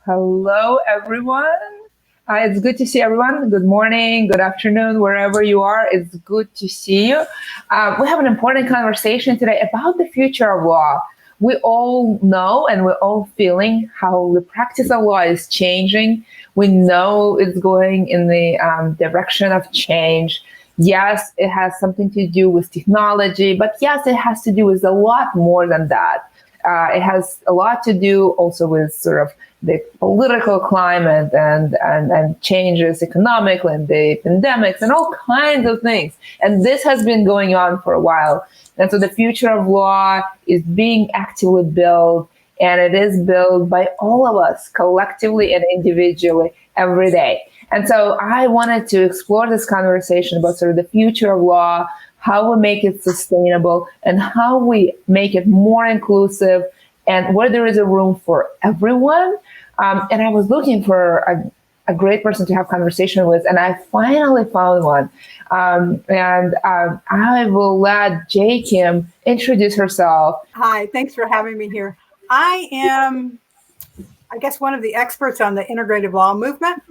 Hello, everyone. It's good to see everyone. Good morning, good afternoon, wherever you are. It's good to see you. We have an important conversation today about the future of law. We all know and we're all feeling how the practice of law is changing. We know it's going in the direction of change. Yes, it has something to do with technology, but yes, it has to do with a lot more than that. It has a lot to do also with sort of the political climate and changes economically and the pandemics and all kinds of things. And this has been going on for a while. And so the future of law is being actively built, and it is built by all of us collectively and individually every day. And so I wanted to explore this conversation about sort of the future of law, how we make it sustainable, and how we make it more inclusive, and where there is a room for everyone. And I was looking for a great person to have conversation with, and I finally found one. I will let J Kim introduce herself. Hi, thanks for having me here. I am, I guess, one of the experts on the integrative law movement.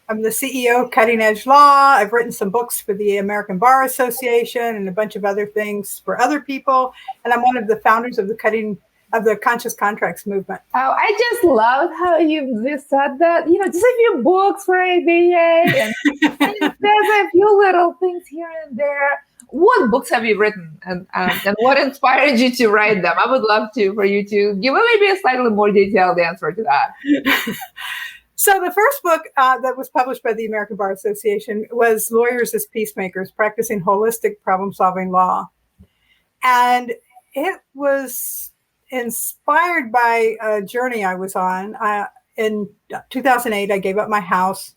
I'm the CEO of Cutting Edge Law. I've written some books for the American Bar Association and a bunch of other things for other people. And I'm one of the founders of the Conscious Contracts movement. Oh, I just love how you just said that. Just a few books for ABA and there's a few little things here and there. What books have you written, and what inspired you to write them? I would love for you to give maybe a slightly more detailed answer to that. So the first book that was published by the American Bar Association was Lawyers as Peacemakers, Practicing Holistic Problem-Solving Law. And it was inspired by a journey I was on. In 2008, I gave up my house,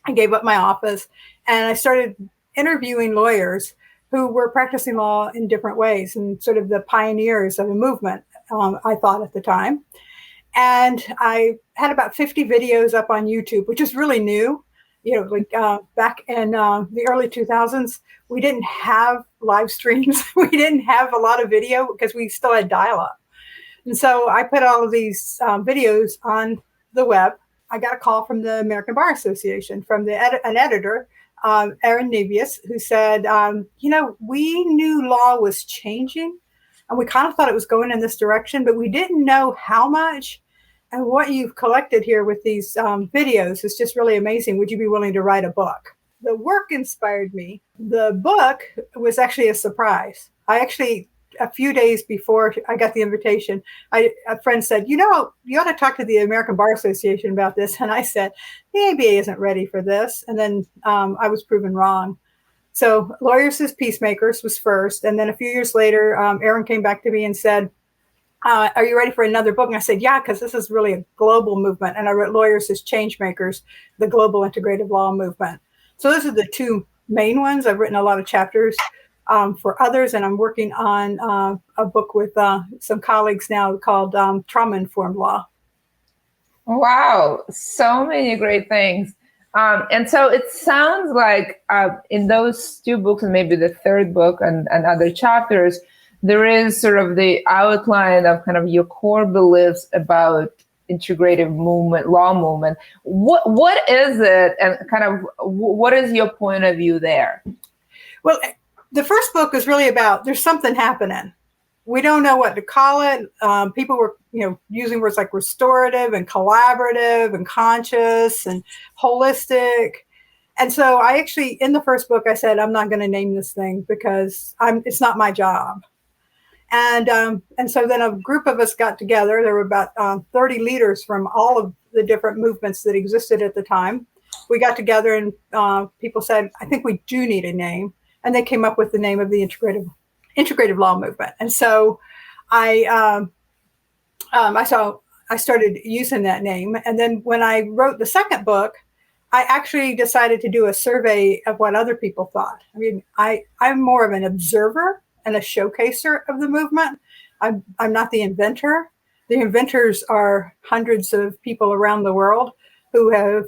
I gave up my office, and I started interviewing lawyers who were practicing law in different ways and sort of the pioneers of a movement, I thought at the time. And I had about 50 videos up on YouTube, which is really new. Back in the early 2000s, we didn't have live streams. We didn't have a lot of video because we still had dial-up. And so I put all of these videos on the web. I got a call from the American Bar Association from an editor, Aaron Nevius, who said, we knew law was changing and we kind of thought it was going in this direction, but we didn't know how much. And what you've collected here with these videos is just really amazing. Would you be willing to write a book? The work inspired me. The book was actually a surprise. A few days before I got the invitation, a friend said, you ought to talk to the American Bar Association about this. And I said, the ABA isn't ready for this. And then I was proven wrong. So Lawyers as Peacemakers was first. And then a few years later, Aaron came back to me and said, are you ready for another book? And I said, yeah, because this is really a global movement. And I wrote Lawyers as Changemakers, the Global Integrative Law Movement. So those are the two main ones. I've written a lot of chapters for others, and I'm working on a book with some colleagues now called Trauma-Informed Law. Wow, so many great things. And so it sounds like in those two books and maybe the third book and other chapters, there is sort of the outline of kind of your core beliefs about integrative law movement. What is it, and kind of what is your point of view there? Well, the first book is really about there's something happening. We don't know what to call it. People were, using words like restorative and collaborative and conscious and holistic. And so I actually, in the first book, I said, I'm not going to name this thing because it's not my job. And so then a group of us got together. There were about 30 leaders from all of the different movements that existed at the time. We got together and people said, I think we do need a name. And they came up with the name of the Integrative Law Movement. And so I started using that name. And then when I wrote the second book, I actually decided to do a survey of what other people thought. I mean, I'm more of an observer and a showcaser of the movement. I'm not the inventor. The inventors are hundreds of people around the world who have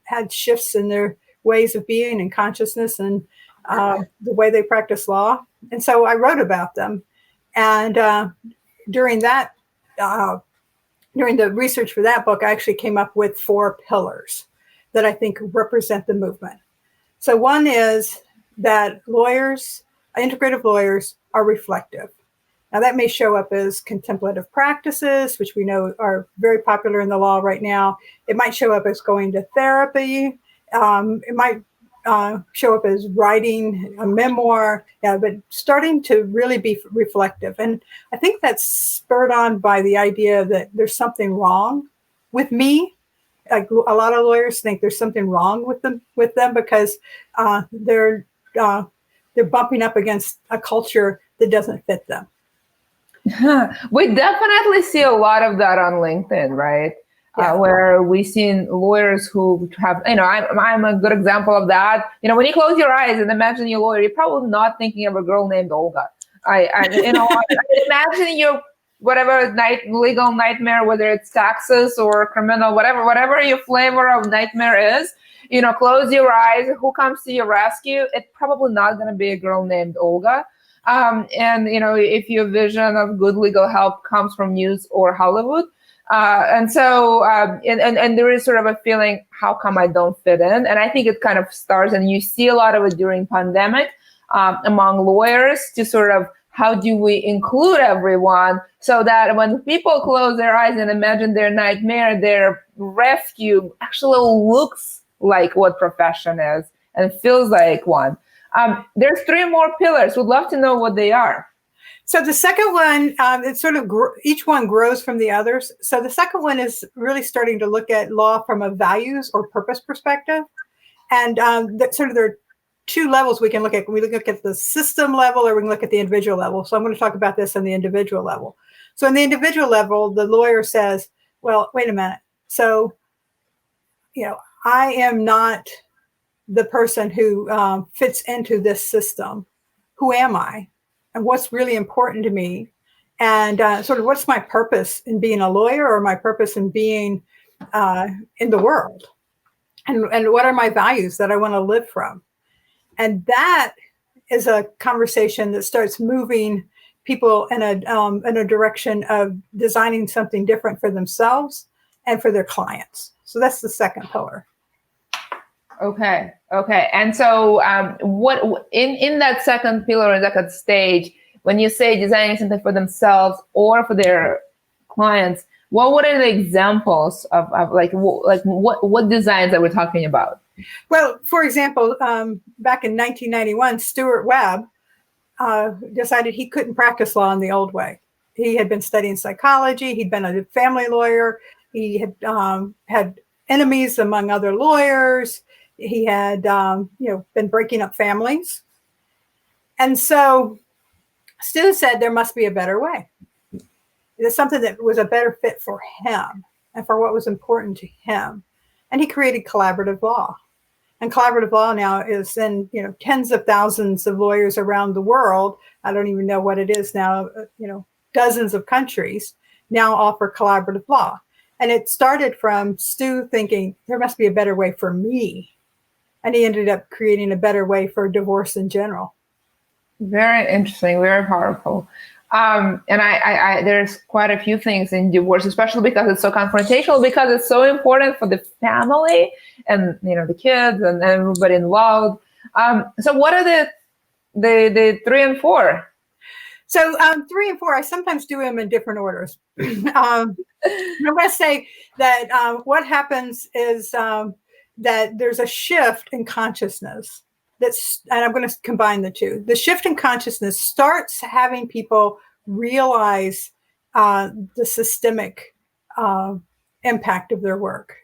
had shifts in their ways of being and consciousness and the way they practice law. And so I wrote about them. And during that during the research for that book, I actually came up with 4 pillars that I think represent the movement. So one is that integrative lawyers are reflective. Now that may show up as contemplative practices, which we know are very popular in the law right now. It might show up as going to therapy. It might show up as writing a memoir, but starting to really be reflective. And I think that's spurred on by the idea that there's something wrong with me. Like a lot of lawyers think there's something wrong with them because they're bumping up against a culture that doesn't fit them. We definitely see a lot of that on LinkedIn, right? Yeah. Where we've seen lawyers who have, I'm a good example of that. When you close your eyes and imagine you're a lawyer, you're probably not thinking of a girl named Olga. I imagine you, whatever legal nightmare, whether it's taxes or criminal, whatever your flavor of nightmare is, close your eyes. Who comes to your rescue? It's probably not going to be a girl named Olga. And if your vision of good legal help comes from news or Hollywood, and there is sort of a feeling, how come I don't fit in? And I think it kind of starts, and you see a lot of it during pandemic among lawyers, to sort of, how do we include everyone so that when people close their eyes and imagine their nightmare, their rescue actually looks like what profession is and feels like one. There's 3 more pillars. Would love to know what they are. So the second one, it's sort of each one grows from the others. So the second one is really starting to look at law from a values or purpose perspective. And there are 2 levels we can look at. We look at the system level, or we can look at the individual level. So I'm going to talk about this on the individual level. So in the individual level, the lawyer says, well, wait a minute. So, I am not the person who fits into this system. Who am I? And what's really important to me? And sort of, what's my purpose in being a lawyer, or my purpose in being in the world? And what are my values that I want to live from? And that is a conversation that starts moving people in a direction of designing something different for themselves and for their clients. So that's the second pillar. Okay. And so what in that second pillar, in that stage, when you say designing something for themselves or for their clients, what are the examples of what designs that we're talking about? Well, for example, back in 1991, Stuart Webb decided he couldn't practice law in the old way. He had been studying psychology. He'd been a family lawyer. He had had enemies among other lawyers. He had, been breaking up families. And so Stu said there must be a better way. There's something that was a better fit for him and for what was important to him. And he created collaborative law. And collaborative law now is in, tens of thousands of lawyers around the world. I don't even know what it is now. Dozens of countries now offer collaborative law. And it started from Stu thinking there must be a better way for me. And he ended up creating a better way for divorce in general. Very interesting, very powerful. And I there's quite a few things in divorce, especially because it's so confrontational, because it's so important for the family and the kids and everybody involved. So what are the 3 and 4? So 3 and 4, I sometimes do them in different orders. I'm going to say that what happens is that there's a shift in consciousness. And I'm going to combine the 2. The shift in consciousness starts having people realize the systemic impact of their work.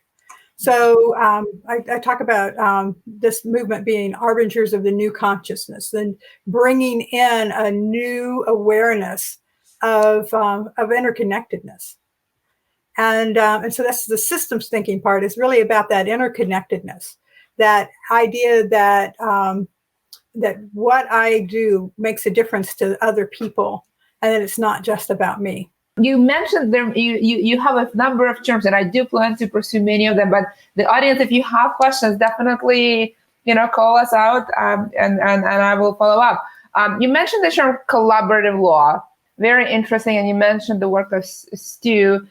So I talk about this movement being arbingers of the new consciousness, and bringing in a new awareness of interconnectedness. And so that's the systems thinking part, is really about that interconnectedness, that idea that that what I do makes a difference to other people, and that it's not just about me. You mentioned there, you have a number of terms, and I do plan to pursue many of them. But the audience, if you have questions, definitely call us out, and I will follow up. You mentioned the term collaborative law. Very interesting. And you mentioned the work of Stu.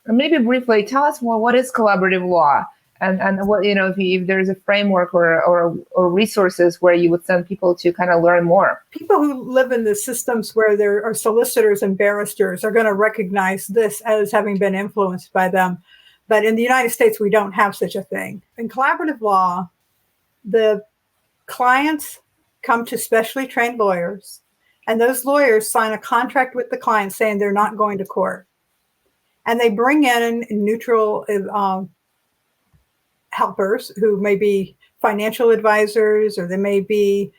Maybe briefly tell us more, what is collaborative law? And what, if there's a framework or resources where you would send people to kind of learn more. People who live in the systems where there are solicitors and barristers are going to recognize this as having been influenced by them. But in the United States, we don't have such a thing. In collaborative law, the clients come to specially trained lawyers, and those lawyers sign a contract with the client saying they're not going to court. And they bring in neutral helpers who may be financial advisors, or they may be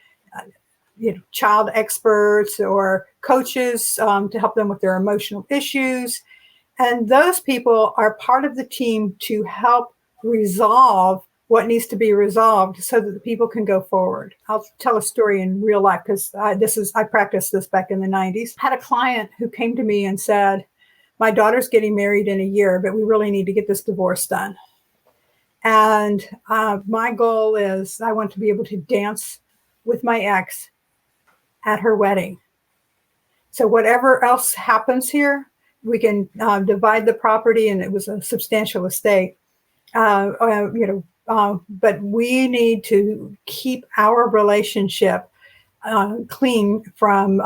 child experts or coaches to help them with their emotional issues. And those people are part of the team to help resolve what needs to be resolved so that the people can go forward. I'll tell a story in real life because I practiced this back in the 90s. I had a client who came to me and said, my daughter's getting married in a year, but we really need to get this divorce done. And my goal is I want to be able to dance with my ex at her wedding. So whatever else happens here, we can divide the property, and it was a substantial estate. But we need to keep our relationship clean from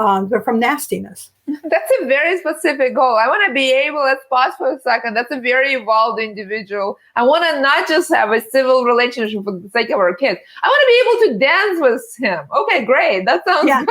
nastiness. That's a very specific goal. I want to be able, let's pause for a second. That's a very evolved individual. I want to not just have a civil relationship for the sake of our kids. I want to be able to dance with him. Okay, great. That sounds good.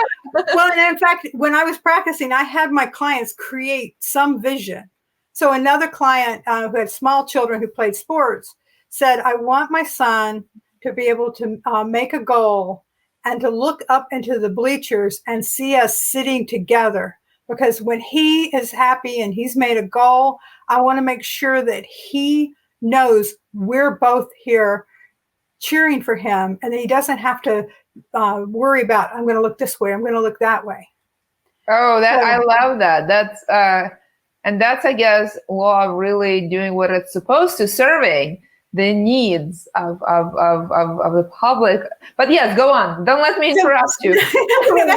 Well, and in fact, when I was practicing, I had my clients create some vision. So another client who had small children who played sports said, I want my son to be able to make a goal and to look up into the bleachers and see us sitting together. Because when he is happy and he's made a goal, I want to make sure that he knows we're both here cheering for him, and that he doesn't have to worry about, I'm going to look this way, I'm going to look that way. Oh, I love that. That's I guess, law really doing what it's supposed to, serving the needs of the public. But yes, go on. Don't let me interrupt you with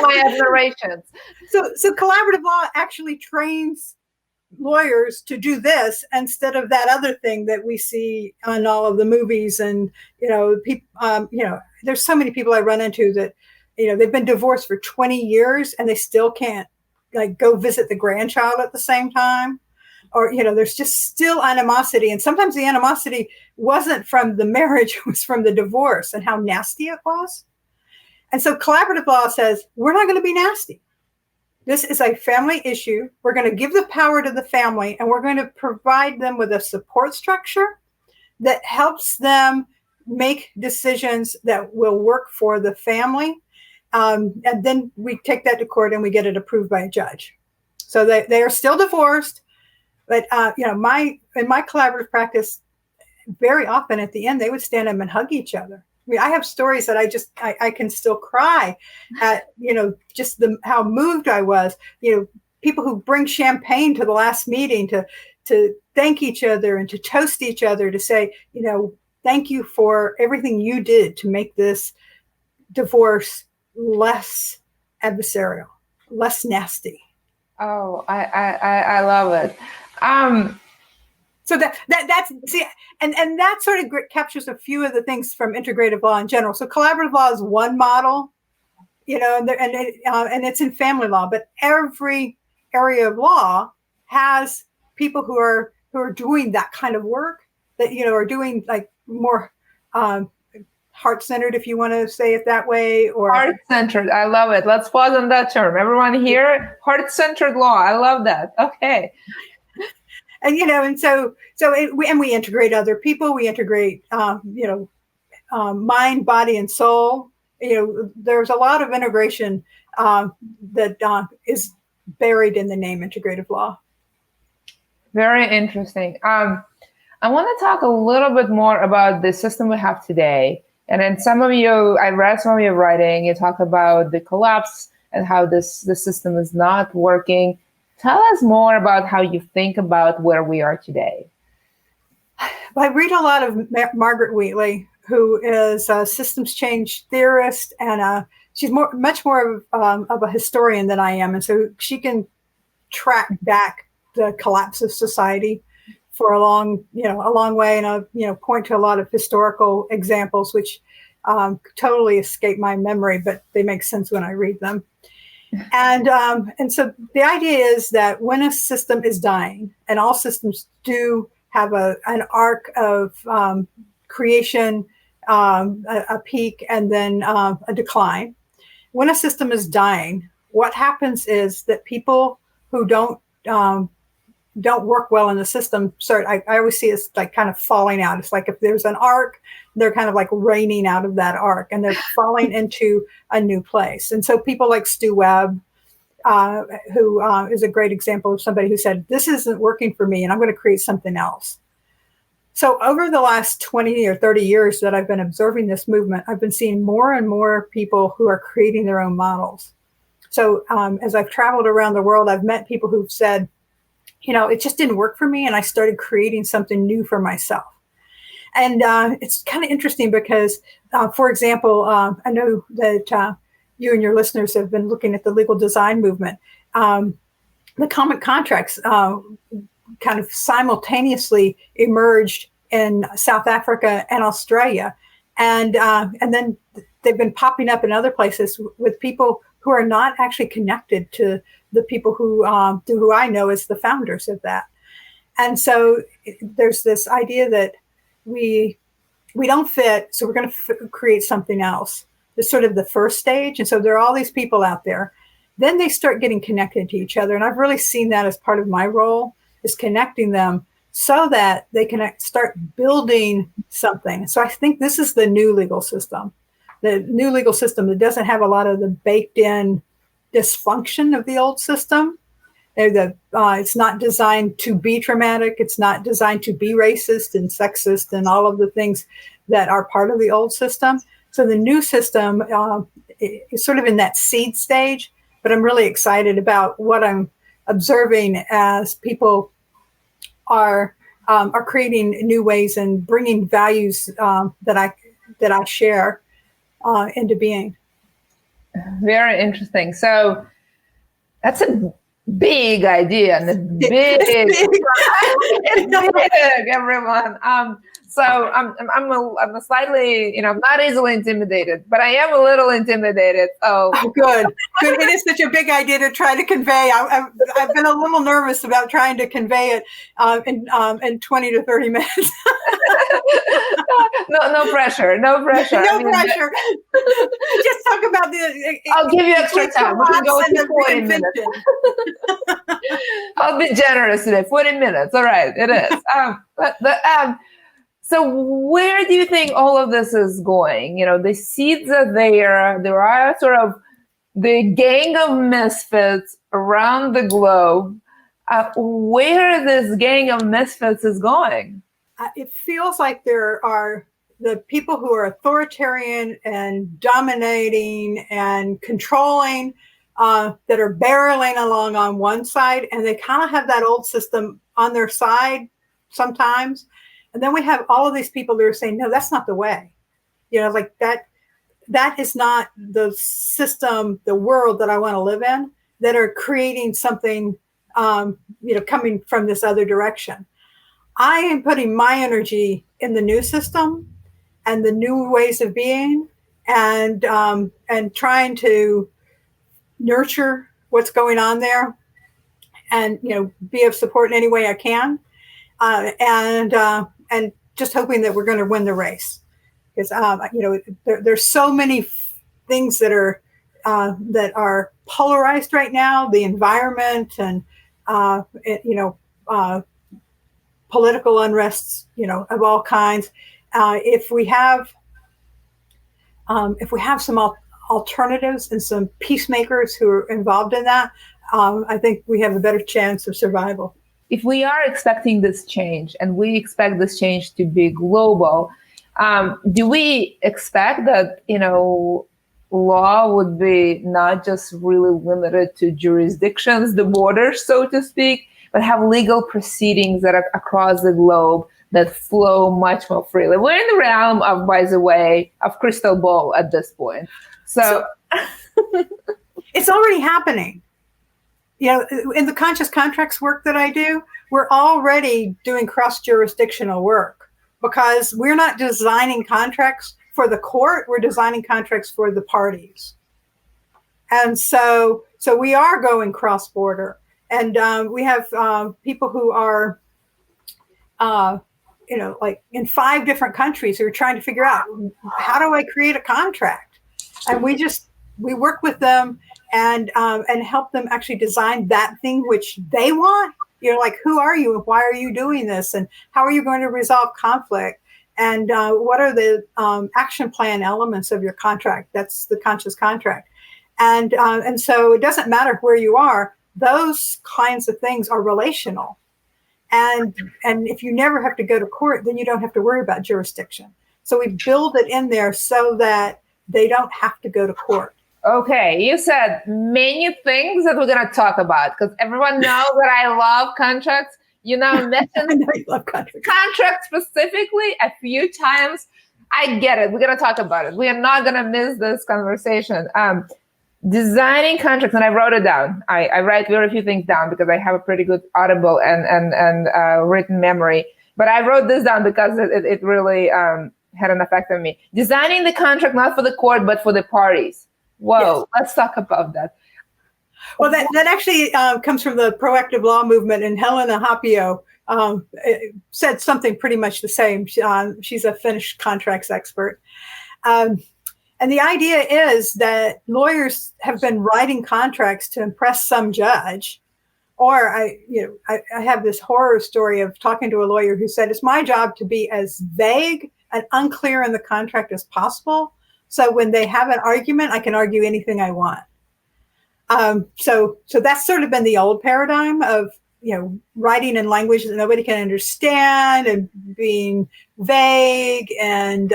my admirations. So collaborative law actually trains lawyers to do this instead of that other thing that we see on all of the movies. And, people, there's so many people I run into that, they've been divorced for 20 years and they still can't go visit the grandchild at the same time. Or, there's just still animosity. And sometimes the animosity wasn't from the marriage, it was from the divorce and how nasty it was. And so collaborative law says, we're not going to be nasty. This is a family issue. We're going to give the power to the family, and we're going to provide them with a support structure that helps them make decisions that will work for the family. And then we take that to court and we get it approved by a judge. So they are still divorced. But, in my collaborative practice, very often at the end, they would stand up and hug each other. I mean, I have stories that I can still cry at, just how moved I was. People who bring champagne to the last meeting to thank each other and to toast each other, to say, thank you for everything you did to make this divorce less adversarial, less nasty. Oh, I love it. So that's see, and that sort of captures a few of the things from integrative law in general. So collaborative law is one model, and it's in family law, but every area of law has people who are doing that kind of work, that are doing more heart-centered, if you want to say it that way, or heart-centered. I love it. Let's pause on that term. Everyone here, heart-centered law. I love that. Okay. And we integrate other people. We integrate mind, body, and soul. There's a lot of integration that is buried in the name integrative law. Very interesting. I want to talk a little bit more about the system we have today. And then I read some of your writing. You talk about the collapse and how the system is not working. Tell us more about how you think about where we are today. I read a lot of Margaret Wheatley, who is a systems change theorist, and she's much more of a historian than I am, and so she can track back the collapse of society for a long way, and I'll point to a lot of historical examples which totally escape my memory, but they make sense when I read them. And so the idea is that when a system is dying, and all systems do have an arc of creation, a peak, and then a decline. When a system is dying, what happens is that people who don't work well in the system I always see it as like kind of falling out. It's like if there's an arc, they're kind of like raining out of that arc, and they're falling into a new place. And so people like Stu Webb, who is a great example of somebody who said, this isn't working for me, and I'm going to create something else. So over the last 20 or 30 years that I've been observing this movement, I've been seeing more and more people who are creating their own models. So as I've traveled around the world, I've met people who've said, it just didn't work for me, and I started creating something new for myself. And it's kind of interesting because, for example, I know that you and your listeners have been looking at the legal design movement. The common contracts kind of simultaneously emerged in South Africa and Australia. And then they've been popping up in other places with people who are not actually connected to the people who I know as the founders of that. And so there's this idea that we don't fit, so we're going to create something else. It's sort of the first stage. And so there are all these people out there. Then they start getting connected to each other. And I've really seen that as part of my role, is connecting them so that they can start building something. So I think this is the new legal system. The new legal system that doesn't have a lot of the baked in dysfunction of the old system. It's not designed to be traumatic. It's not designed to be racist and sexist and all of the things that are part of the old system. So the new system is sort of in that seed stage, but I'm really excited about what I'm observing as people are creating new ways and bringing values that I share into being. Very interesting. So that's a big idea, and it's big. It's big, everyone. So I'm slightly, not easily intimidated, but I am a little intimidated. Oh, good. It is such a big idea to try to convey. I've been a little nervous about trying to convey it in 20 to 30 minutes. No pressure. No pressure. Pressure. Just talk about I'll give you extra time. We can go to 40 minutes. I'll be generous today. 40 minutes. All right. It is. So where do you think all of this is going? The seeds are there. There are sort of the gang of misfits around the globe. Where this gang of misfits is going? It feels like there are the people who are authoritarian and dominating and controlling that are barreling along on one side, and they kind of have that old system on their side sometimes. And then we have all of these people that are saying, no, that's not the way. Like that is not the system, the world that I want to live in, that are creating something, coming from this other direction. I am putting my energy in the new system and the new ways of being, and trying to nurture what's going on there, and be of support in any way I can, and just hoping that we're going to win the race, because there's so many things that are polarized right now, the environment and political unrests, of all kinds. If we have some alternatives and some peacemakers who are involved in that, I think we have a better chance of survival. If we are expecting this change, and we expect this change to be global, do we expect that, law would be not just really limited to jurisdictions, the borders, so to speak, but have legal proceedings that are across the globe that flow much more freely? We're in the realm of, by the way, of crystal ball at this point. So it's already happening. in the conscious contracts work that I do, we're already doing cross-jurisdictional work because we're not designing contracts for the court, we're designing contracts for the parties. And so we are going cross-border. And we have people who are, like in 5 different countries who are trying to figure out, how do I create a contract? And we work with them and help them actually design that thing which they want. Like, who are you and why are you doing this? And how are you going to resolve conflict? And what are the action plan elements of your contract? That's the conscious contract. And so it doesn't matter where you are. Those kinds of things are relational. And if you never have to go to court, then you don't have to worry about jurisdiction. So we build it in there so that they don't have to go to court. Okay, you said many things that we're going to talk about because everyone knows that I love contracts. You know, mentioned I know you love contracts. Contracts specifically a few times. I get it. We're going to talk about it. We are not going to miss this conversation. Designing contracts, and I wrote it down. I write very few things down because I have a pretty good audible and written memory. But I wrote this down because it really had an effect on me. Designing the contract not for the court but for the parties. Whoa, yes. Let's talk about that. Well, that actually comes from the proactive law movement, and Helena Hapio said something pretty much the same. She's a Finnish contracts expert. And the idea is that lawyers have been writing contracts to impress some judge. Or I have this horror story of talking to a lawyer who said, it's my job to be as vague and unclear in the contract as possible. So when they have an argument, I can argue anything I want. So that's sort of been the old paradigm of, writing in language that nobody can understand and being vague and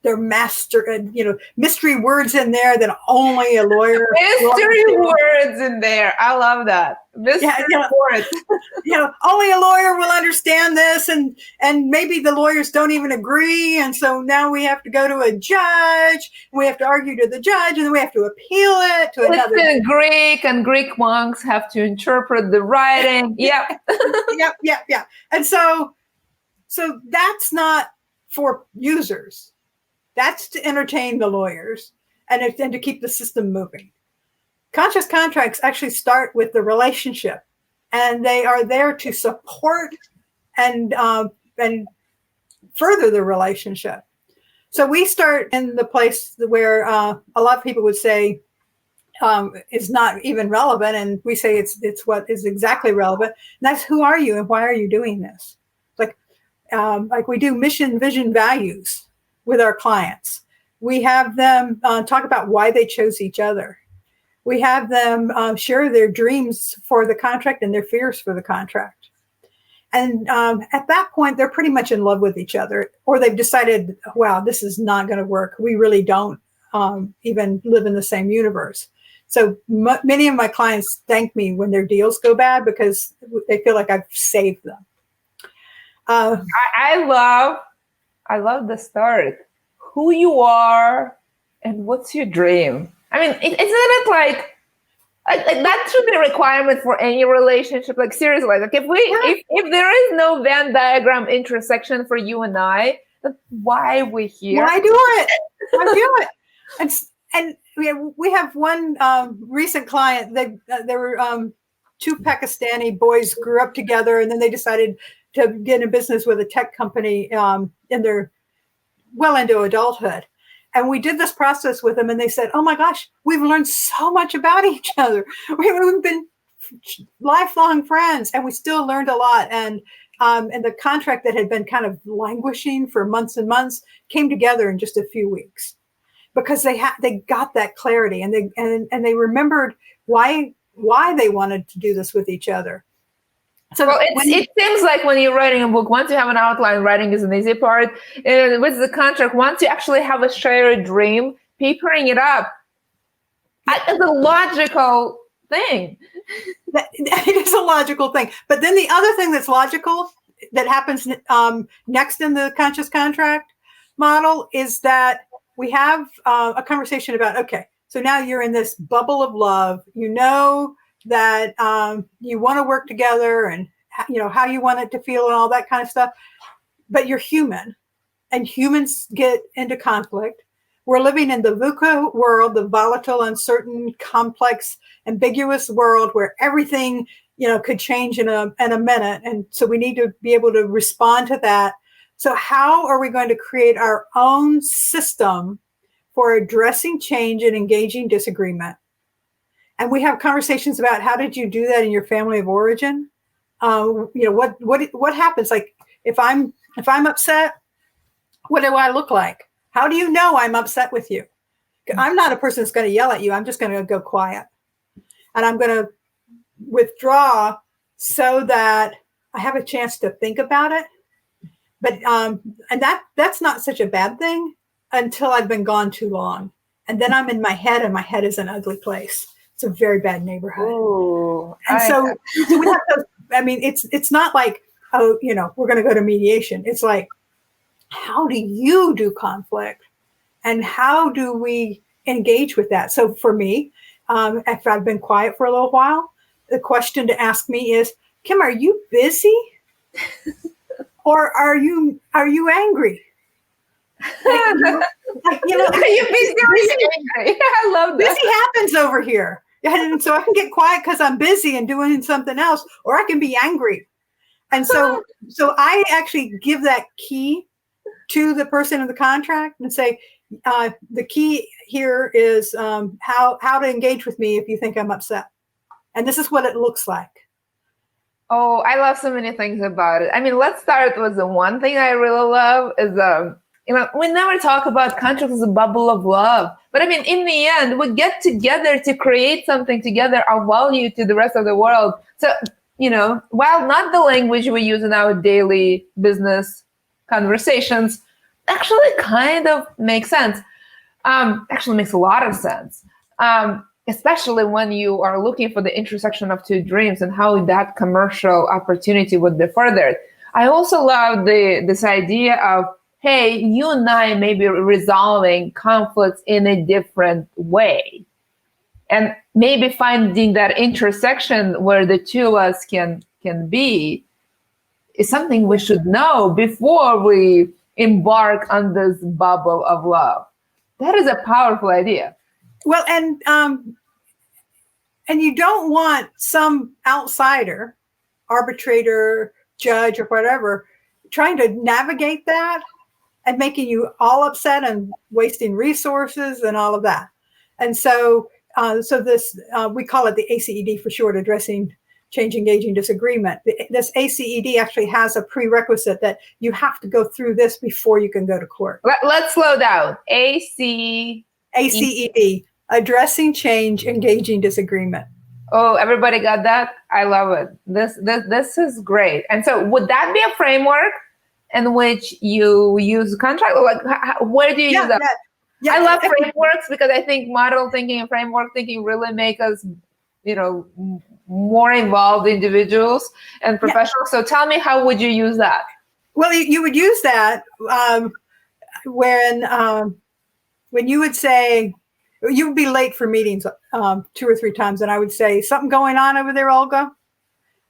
their mystery words in there that only a lawyer. Mystery words in there. I love that. Mystery words. Only a lawyer will understand this, and maybe the lawyers don't even agree, and so now we have to go to a judge. And we have to argue to the judge, and then we have to appeal it to another. It's in Greek, and Greek monks have to interpret the writing. Yep. Yep. And so that's not for users. That's to entertain the lawyers and to keep the system moving. Conscious contracts actually start with the relationship, and they are there to support and further the relationship. So we start in the place where a lot of people would say is not even relevant, and we say it's what is exactly relevant. And that's, who are you and why are you doing this? Like we do mission, vision, values with our clients. We have them talk about why they chose each other. We have them share their dreams for the contract and their fears for the contract. And at that point, they're pretty much in love with each other, or they've decided, wow, this is not going to work. We really don't even live in the same universe. So many of my clients thank me when their deals go bad because they feel like I've saved them. I love the start. Who you are and what's your dream. I mean, isn't it like that should be a requirement for any relationship? Like, seriously, like if there is no Venn diagram intersection for you and I, then why are we here? Why do it? And we have one recent client. They were 2 Pakistani boys grew up together, and then they decided to get in business with a tech company into adulthood. And we did this process with them, and they said, oh my gosh, we've learned so much about each other. We've been lifelong friends, and we still learned a lot. And the contract that had been kind of languishing for months and months came together in just a few weeks because they got that clarity, and they remembered why they wanted to do this with each other. So it seems like when you're writing a book, once you have an outline, writing is an easy part. And with the contract, once you actually have a shared dream, papering it up is a logical thing. It is a logical thing. But then the other thing that's logical that happens next in the conscious contract model is that we have a conversation about, okay, So now you're in this bubble of love. You know that you want to work together and how you want it to feel and all that kind of stuff. But you're human, and humans get into conflict. We're living in the VUCA world, the volatile, uncertain, complex, ambiguous world where everything could change in a minute. And so we need to be able to respond to that. So how are we going to create our own system for addressing change and engaging disagreement? And we have conversations about how did you do that in your family of origin? What happens? Like if I'm upset, what do I look like? How do you know I'm upset with you? I'm not a person that's going to yell at you. I'm just going to go quiet. And I'm going to withdraw so that I have a chance to think about it. But and that's not such a bad thing until I've been gone too long. And then I'm in my head, and my head is an ugly place. It's a very bad neighborhood. Ooh, so we have to, it's not like, we're going to go to mediation. It's like, how do you do conflict? And how do we engage with that? So for me, if I've been quiet for a little while, the question to ask me is, Kim, are you busy? Or are you angry? are you busy or angry? I love that. Busy happens over here. And so I can get quiet because I'm busy and doing something else, or I can be angry. And so I actually give that key to the person in the contract and say, the key here is how to engage with me if you think I'm upset. And this is what it looks like. Oh, I love so many things about it. I mean, let's start with the one thing I really love is, we never talk about contracts as a bubble of love. But I mean, in the end, we get together to create something together of value to the rest of the world. So, while not the language we use in our daily business conversations, actually kind of makes sense. Actually makes a lot of sense. Especially when you are looking for the intersection of two dreams and how that commercial opportunity would be furthered. I also love this idea of, hey, you and I may be resolving conflicts in a different way. And maybe finding that intersection where the two of us can be is something we should know before we embark on this bubble of love. That is a powerful idea. Well, and you don't want some outsider, arbitrator, judge, or whatever, trying to navigate that and making you all upset and wasting resources and all of that. And so this, we call it the ACED for short, addressing change, engaging disagreement. This ACED actually has a prerequisite that you have to go through this before you can go to court. Let's slow down. ACED, addressing change, engaging disagreement. Oh, everybody got that? I love it. This is great. And so would that be a framework in which you use contract? Like, where do you use that? Yeah. I love frameworks because I think model thinking and framework thinking really make us, more involved individuals and professionals. So tell me, how would you use that? Well, you would use that when you would say, you would be late for meetings 2 or 3 times, and I would say, something going on over there, Olga?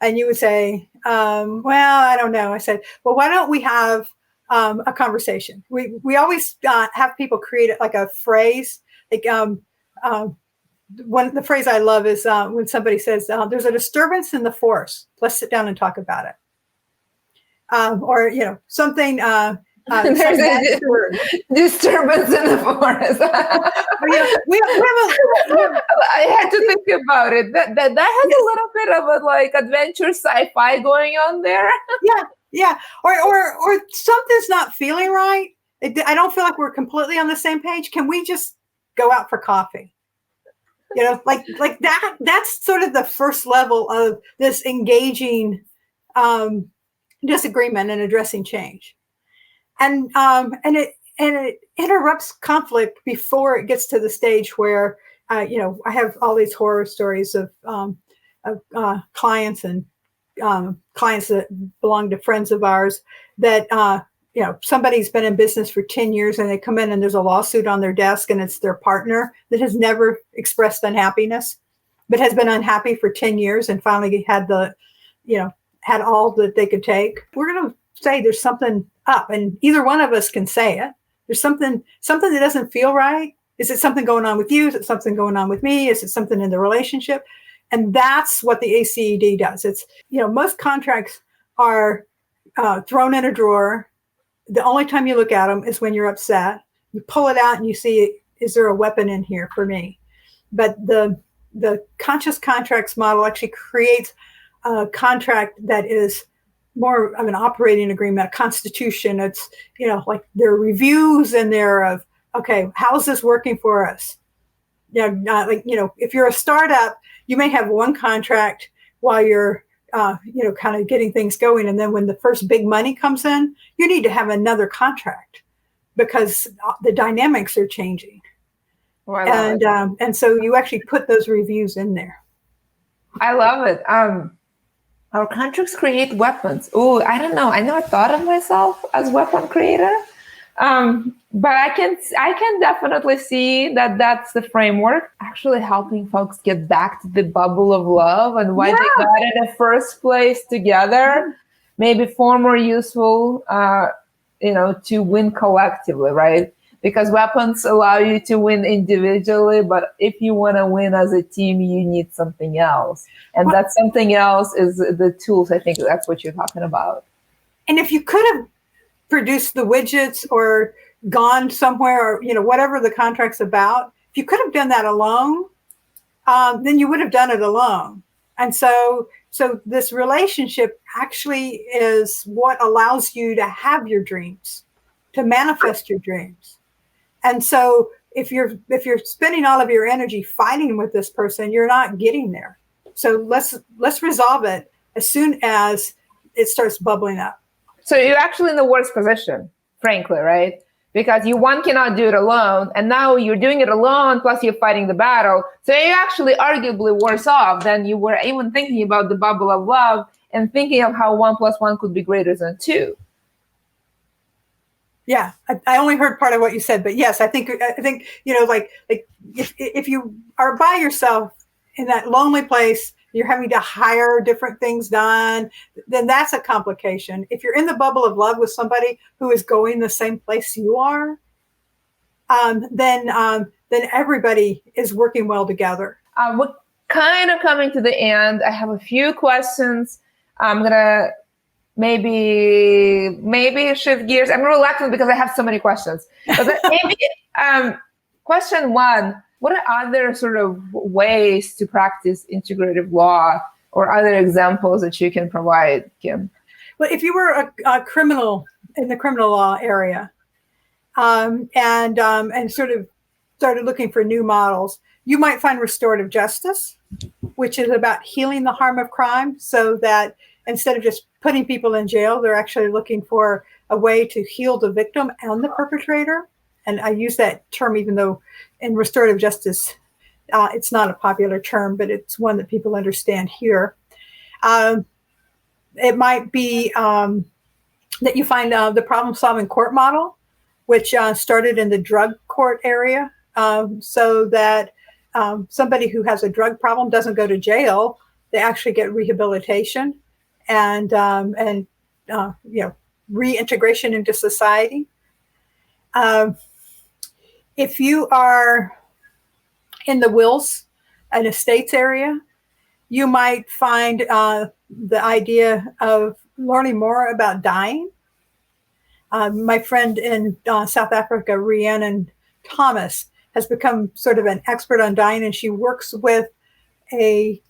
And you would say, well, I don't know. I said, well, why don't we have a conversation? We always have people create like a phrase. Like the phrase I love is when somebody says, there's a disturbance in the force. Let's sit down and talk about it. Or, something... There's a disturbance in the forest. I had to think about it. That has a little bit of a adventure sci-fi going on there. Yeah. Or something's not feeling right. I don't feel like we're completely on the same page. Can we just go out for coffee? Like that. That's sort of the first level of this engaging disagreement and addressing change. And it interrupts conflict before it gets to the stage where I have all these horror stories of clients and clients that belong to friends of ours that somebody's been in business for 10 years and they come in and there's a lawsuit on their desk and it's their partner that has never expressed unhappiness, but has been unhappy for 10 years and finally had had all that they could take. We're going to say there's something up, and either one of us can say it. There's something that doesn't feel right. Is it something going on with you? Is it something going on with me? Is it something in the relationship? And that's what the ACED does. It's, most contracts are thrown in a drawer. The only time you look at them is when you're upset. You pull it out and you see, is there a weapon in here for me? But the conscious contracts model actually creates a contract that is more of an operating agreement, a constitution. It's, like there are reviews and there of, okay, how's this working for us? If you're a startup, you may have one contract while you're, kind of getting things going. And then when the first big money comes in, you need to have another contract because the dynamics are changing. Oh, I love it. And so you actually put those reviews in there. I love it. Our contracts create weapons. Oh, I don't know. I never thought of myself as weapon creator. But I can definitely see that that's the framework, actually helping folks get back to the bubble of love and why they got in the first place together, maybe far more useful, to win collectively, right? Because weapons allow you to win individually, but if you want to win as a team, you need something else. And that something else is the tools. I think that's what you're talking about. And if you could have produced the widgets or gone somewhere or, whatever the contract's about, if you could have done that alone, then you would have done it alone. And so this relationship actually is what allows you to have your dreams, to manifest your dreams. And so if you're spending all of your energy fighting with this person, you're not getting there. So let's resolve it as soon as it starts bubbling up. So you're actually in the worst position, frankly, right? Because one cannot do it alone, and now you're doing it alone, plus you're fighting the battle. So you're actually arguably worse off than you were even thinking about the bubble of love and thinking of how 1 + 1 could be greater than 2. Yeah, I only heard part of what you said, but yes, I think like if you are by yourself in that lonely place, you're having to hire different things done, then that's a complication. If you're in the bubble of love with somebody who is going the same place you are, then everybody is working well together. We're kind of coming to the end. I have a few questions. I'm gonna maybe shift gears. I'm reluctant because I have so many questions. But maybe question one. What are other sort of ways to practice integrative law or other examples that you can provide, Kim? Well, if you were a criminal in the criminal law area and sort of started looking for new models, you might find restorative justice, which is about healing the harm of crime so that instead of just putting people in jail, they're actually looking for a way to heal the victim and the perpetrator. And I use that term even though in restorative justice, it's not a popular term, but it's one that people understand here. It might be that you find the problem-solving court model, which started in the drug court area, so that somebody who has a drug problem doesn't go to jail. They actually get rehabilitation and reintegration into society. If you are in the wills and estates area, you might find the idea of learning more about dying. My friend in South Africa, Rhiannon Thomas, has become sort of an expert on dying, and she works with a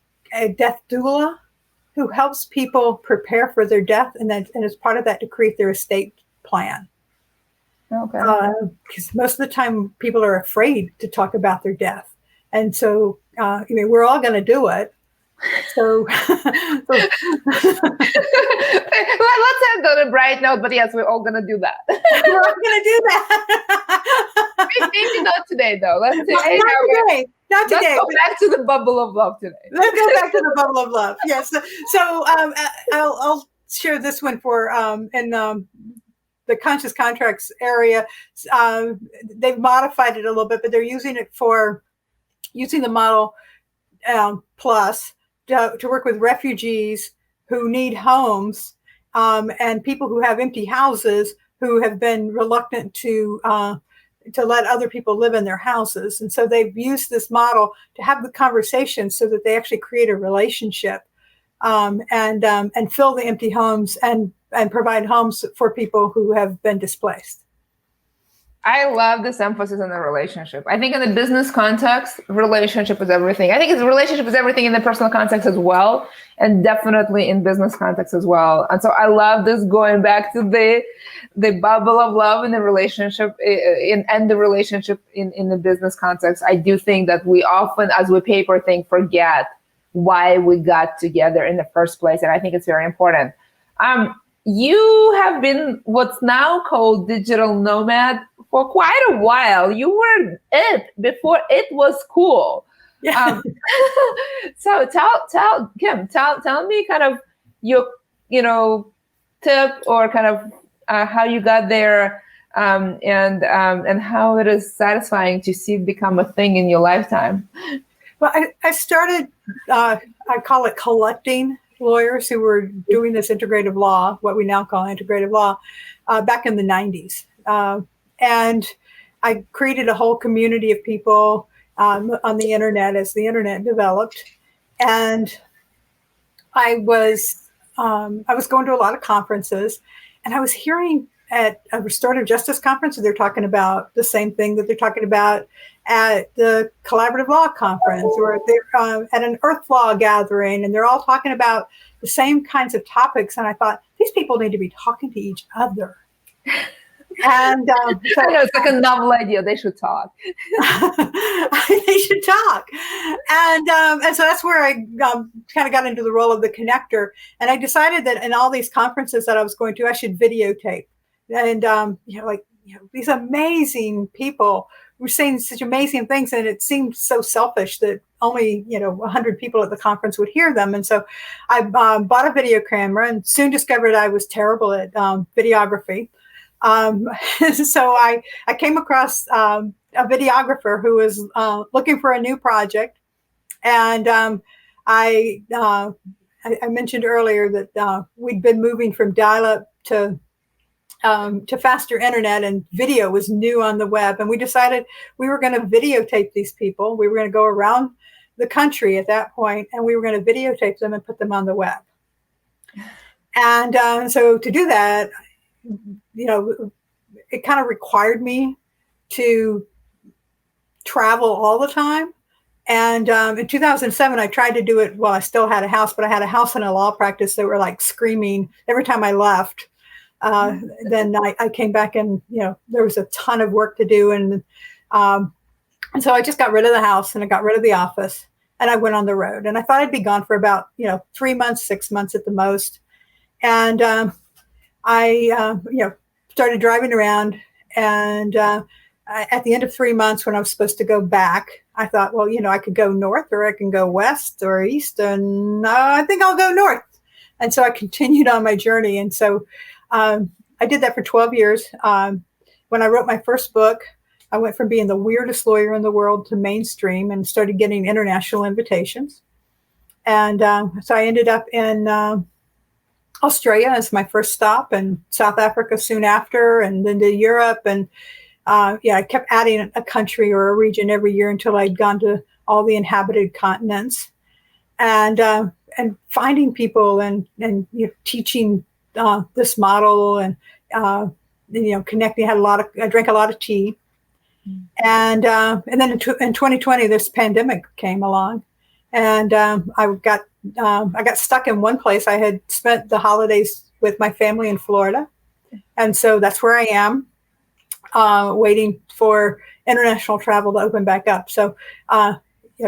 death doula who helps people prepare for their death, and as part of that to create their estate plan. Okay. Because most of the time people are afraid to talk about their death. And so, we're all going to do it. So let's end on a bright note, but yes, we're all going to do that. We're all going to do that. Maybe not today, though. Not today. Not today. Let's go back to the bubble of love today. Let's go back to the bubble of love. Yes. So I'll share this one for the conscious contracts area, they've modified it a little bit, but they're using the model plus to work with refugees who need homes, and people who have empty houses who have been reluctant to let other people live in their houses. And so they've used this model to have the conversation so that they actually create a relationship, and fill the empty homes and provide homes for people who have been displaced. I love this emphasis on the relationship. I think in the business context, relationship is everything. I think relationship is everything in the personal context as well, and definitely in business context as well. And so I love this, going back to the bubble of love in the relationship and the relationship in the business context. I do think that we often, as we paper think, forget why we got together in the first place. And I think it's very important. You have been what's now called digital nomad for quite a while. You were it before it was cool. Yeah. So tell Kim, tell me kind of your, tip, or kind of how you got there, and how it is satisfying to see it become a thing in your lifetime. Well, I started, I call it collecting lawyers who were doing this integrative law, what we now call integrative law, back in the 90s. And I created a whole community of people on the internet as the internet developed. And I was going to a lot of conferences, and I was hearing at a restorative justice conference, they're talking about the same thing that they're talking about at the collaborative law conference, or they're at an earth law gathering, and they're all talking about the same kinds of topics. And I thought, these people need to be talking to each other. And so I know, it's like a novel idea. They should talk. They should talk. And so that's where I kind of got into the role of the connector. And I decided that in all these conferences that I was going to, I should videotape. And, these amazing people were saying such amazing things. And it seemed so selfish that only, 100 people at the conference would hear them. And so I bought a video camera and soon discovered I was terrible at videography. So I came across a videographer who was looking for a new project. And I mentioned earlier that we'd been moving from dial-up to faster internet, and video was new on the web. And we decided we were going to videotape these people. We were going to go around the country at that point, and we were going to videotape them and put them on the web. And so to do that, it kind of required me to travel all the time. And in 2007, I tried to do it while I still had a house, but I had a house and a law practice that were like screaming every time I left. Then I came back, and, there was a ton of work to do. And so I just got rid of the house, and I got rid of the office, and I went on the road. And I thought I'd be gone for about, 3 months, 6 months at the most. And I started driving around, and at the end of 3 months, when I was supposed to go back, I thought, well, I could go north, or I can go west or east, and I think I'll go north. And so I continued on my journey. And so I did that for 12 years. When I wrote my first book, I went from being the weirdest lawyer in the world to mainstream, and started getting international invitations. And so I ended up in Australia as my first stop, and South Africa soon after, and then to Europe. And I kept adding a country or a region every year until I'd gone to all the inhabited continents, and finding people and teaching this model, and connecting. I drank a lot of tea, and then in 2020 this pandemic came along, and I got stuck in one place. I had spent the holidays with my family in Florida, and so that's where I am, waiting for international travel to open back up. So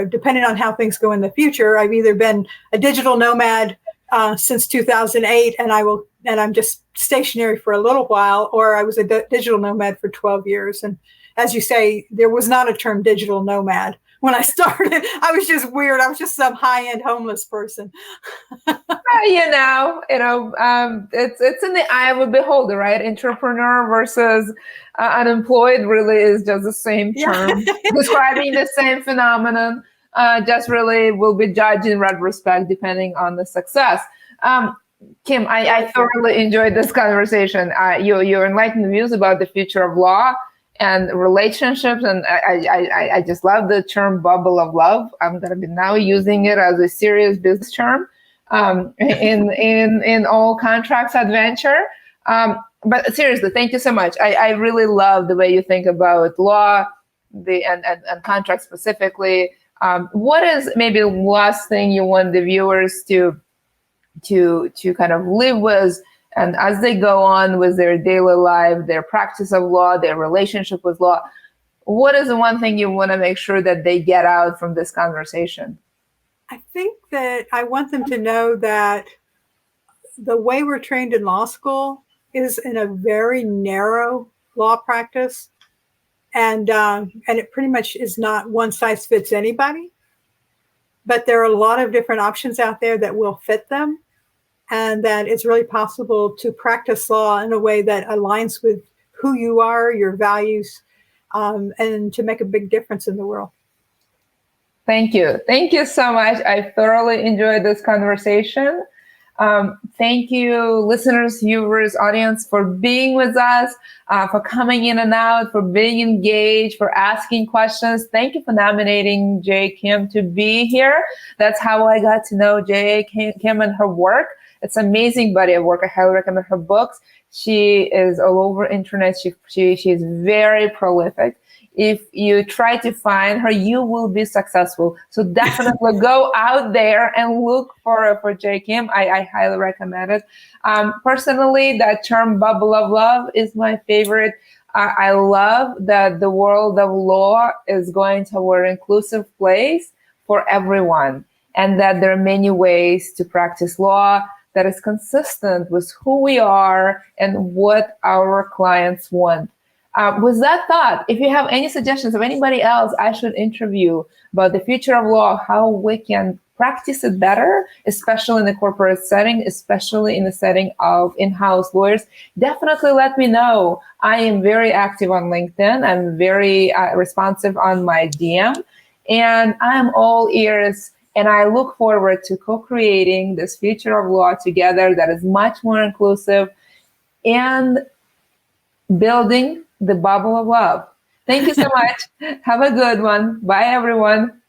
depending on how things go in the future, I've either been a digital nomad since 2008, and I'm just stationary for a little while, or I was a digital nomad for 12 years. And as you say, there was not a term digital nomad when I started. I was just weird. I was just some high-end homeless person. It's in the eye of a beholder, right? Entrepreneur versus unemployed really is just the same term describing the same phenomenon. Just really will be judged in retrospect depending on the success. Kim, I thoroughly enjoyed this conversation. Your enlightened views about the future of law and relationships, and I just love the term "bubble of love." I'm gonna be now using it as a serious business term in all contracts adventure. But seriously, thank you so much. I really love the way you think about law, and contracts specifically. What is maybe the last thing you want the viewers to kind of live with, and as they go on with their daily life, their practice of law, their relationship with law, what is the one thing you want to make sure that they get out from this conversation? I think that I want them to know that the way we're trained in law school is in a very narrow law practice, and it pretty much is not one size fits anybody. But there are a lot of different options out there that will fit them, and that it's really possible to practice law in a way that aligns with who you are, your values, and to make a big difference in the world. Thank you. Thank you so much. I thoroughly enjoyed this conversation. Thank you, listeners, viewers, audience, for being with us, for coming in and out, for being engaged, for asking questions. Thank you for nominating J Kim to be here. That's how I got to know J Kim and her work. It's amazing body of work. I highly recommend her books. She is all over internet. She is very prolific. If you try to find her, you will be successful. So definitely go out there and look for J Kim. I highly recommend it. Personally, that term "bubble of love" is my favorite. I love that the world of law is going toward an inclusive place for everyone, and that there are many ways to practice law that is consistent with who we are and what our clients want. With that thought, if you have any suggestions of anybody else I should interview about the future of law, how we can practice it better, especially in the corporate setting, especially in the setting of in-house lawyers, definitely let me know. I am very active on LinkedIn. I'm very responsive on my DM, and I'm all ears. And I look forward to co-creating this future of law together that is much more inclusive and building the bubble of love. Thank you so much. Have a good one. Bye, everyone.